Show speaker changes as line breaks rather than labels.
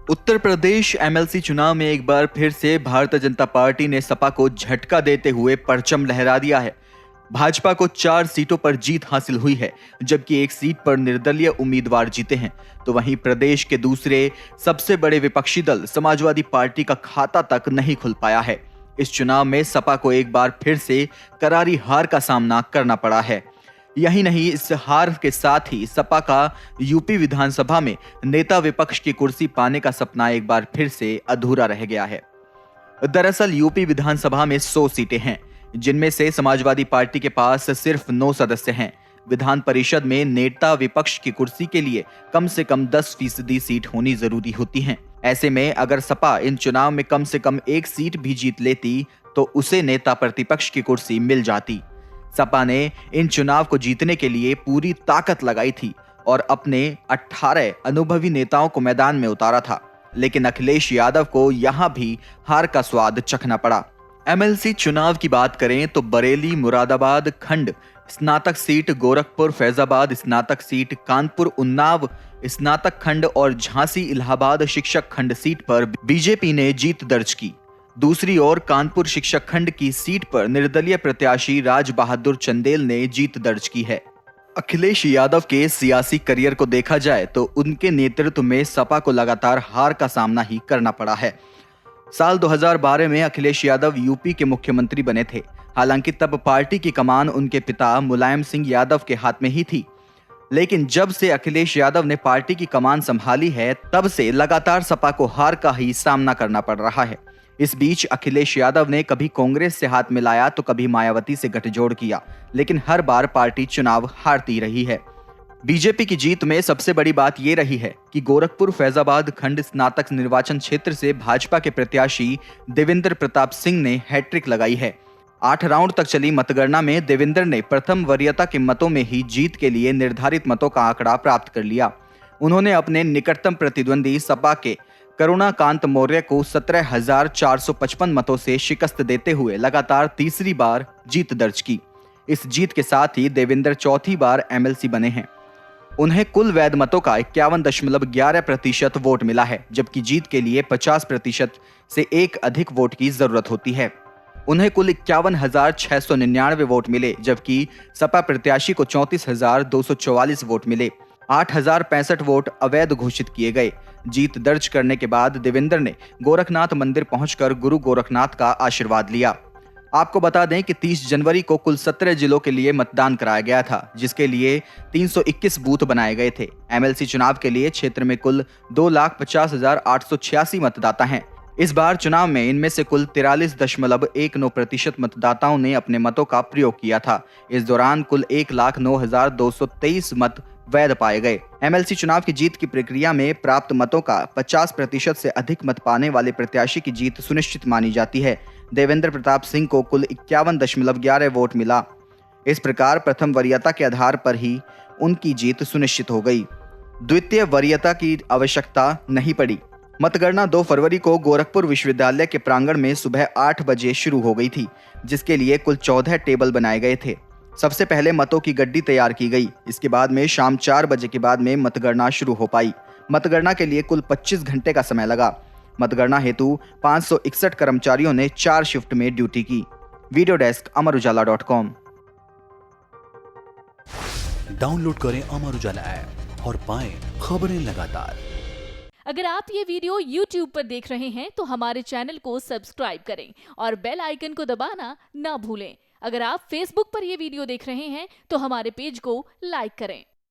Uttar Pradesh MLC चुनाव में एक बार फिर से भारतीय जनता पार्टी ने सपा को झटका देते हुए परचम लहरा दिया है। भाजपा को 4 सीटों पर जीत हासिल हुई है, जबकि एक सीट पर निर्दलीय उम्मीदवार जीते हैं। तो वहीं प्रदेश के दूसरे सबसे बड़े विपक्षी दल समाजवादी पार्टी का खाता तक नहीं खुल पाया है। इस चुनाव में सपा को एक बार फिर से करारी हार का सामना करना पड़ा है। यही नहीं, इस हार के साथ ही सपा का यूपी विधानसभा में नेता विपक्ष की कुर्सी पाने का सपना एक बार फिर से अधूरा रह गया है। दरअसल यूपी विधानसभा में 100 सीटें हैं, जिनमें से समाजवादी पार्टी के पास सिर्फ 9 सदस्य हैं। विधान परिषद में नेता विपक्ष की कुर्सी के लिए कम से कम 10% सीट होनी जरूरी होती है। ऐसे में अगर सपा इन चुनाव में कम से कम एक सीट भी जीत लेती तो उसे नेता प्रतिपक्ष की कुर्सी मिल जाती। सपा ने इन चुनाव को जीतने के लिए पूरी ताकत लगाई थी और अपने 18 अनुभवी नेताओं को मैदान में उतारा था, लेकिन अखिलेश यादव को यहां भी हार का स्वाद चखना पड़ा। एमएलसी चुनाव की बात करें तो बरेली मुरादाबाद खंड स्नातक सीट, गोरखपुर फैजाबाद स्नातक सीट, कानपुर उन्नाव स्नातक खंड और झांसी इलाहाबाद शिक्षक खंड सीट पर बीजेपी ने जीत दर्ज की। दूसरी ओर कानपुर शिक्षक खंड की सीट पर निर्दलीय प्रत्याशी राज बहादुर चंदेल ने जीत दर्ज की है। अखिलेश यादव के सियासी करियर को देखा जाए तो उनके नेतृत्व में सपा को लगातार हार का सामना ही करना पड़ा है। साल 2012 में अखिलेश यादव यूपी के मुख्यमंत्री बने थे। हालांकि तब पार्टी की कमान उनके पिता मुलायम सिंह यादव के हाथ में ही थी, लेकिन जब से अखिलेश यादव ने पार्टी की कमान संभाली है, तब से लगातार सपा को हार का ही सामना करना पड़ रहा है। इस बीच अखिलेश यादव ने कभी कांग्रेस से हाथ मिलाया तो कभी मायावती से गठजोड़ किया, लेकिन हर बार पार्टी चुनाव हारती रही है। बीजेपी की जीत में सबसे बड़ी बात यह रही है कि गोरखपुर फैजाबाद खंड स्नातक निर्वाचन क्षेत्र से भाजपा के प्रत्याशी देवेंद्र प्रताप सिंह ने हैट्रिक लगाई है। 8 राउंड तक चली मतगणना में देवेंद्र ने प्रथम वरीयता के मतों में ही जीत के लिए निर्धारित मतों का आंकड़ा प्राप्त कर लिया। उन्होंने अपने निकटतम प्रतिद्वंदी सपा के करुणाकांत मौर्य को 17,455 मतों से शिकस्त देते हुए लगातार तीसरी बार जीत दर्ज की। इस जीत के साथ ही देवेंद्र चौथी बार एमएलसी बने हैं। उन्हें कुल वैध मतों का 51.11% वोट मिला है, जबकि जीत के लिए 50% से एक अधिक वोट की जरूरत होती है। उन्हें कुल 51,699 वोट मिले, जबकि सपा प्रत्याशी को 34,244 वोट मिले। 8,065 वोट अवैध घोषित किए गए। जीत दर्ज करने के बाद देवेंद्र ने गोरखनाथ मंदिर पहुंचकर गुरु गोरखनाथ का आशीर्वाद लिया। आपको बता दें कि 30 जनवरी को कुल 17 जिलों के लिए मतदान कराया गया था, जिसके लिए 321 बूथ बनाए गए थे। एमएलसी चुनाव के लिए क्षेत्र में कुल 2,50,886 मतदाता हैं। इस बार चुनाव में इनमें से कुल 43.19% मतदाताओं ने अपने मतों का प्रयोग किया था। इस दौरान कुल 1,09,223 मत वैध पाए गए। एमएलसी चुनाव की जीत की प्रक्रिया में प्राप्त मतों का 50% से अधिक मत पाने वाले प्रत्याशी की जीत सुनिश्चित मानी जाती है। देवेंद्र प्रताप सिंह को कुल 51.11 वोट मिला। इस प्रकार प्रथम वरीयता के आधार पर ही उनकी जीत सुनिश्चित हो गई। द्वितीय वरीयता की आवश्यकता नहीं पड़ी। मतगणना 2 फरवरी को गोरखपुर विश्वविद्यालय के प्रांगण में सुबह 8 बजे शुरू हो गई थी, जिसके लिए कुल 14 टेबल बनाए गए थे। सबसे पहले मतों की गड्डी तैयार की गई। इसके बाद में शाम 4 बजे के बाद में मतगणना शुरू हो पाई। मतगणना के लिए कुल 25 घंटे का समय लगा। मतगणना हेतु 561 कर्मचारियों ने 4 शिफ्ट में ड्यूटी की। Video desk अमरउजाला.com।
डाउनलोड करें अमर उजाला ऐप और पाएं खबरें लगातार।
अगर आप ये वीडियो YouTube पर देख रहे हैं तो हमारे चैनल को सब्सक्राइब करें और बेल आइकन को दबाना ना भूलें। अगर आप Facebook पर ये वीडियो देख रहे हैं तो हमारे पेज को लाइक करें।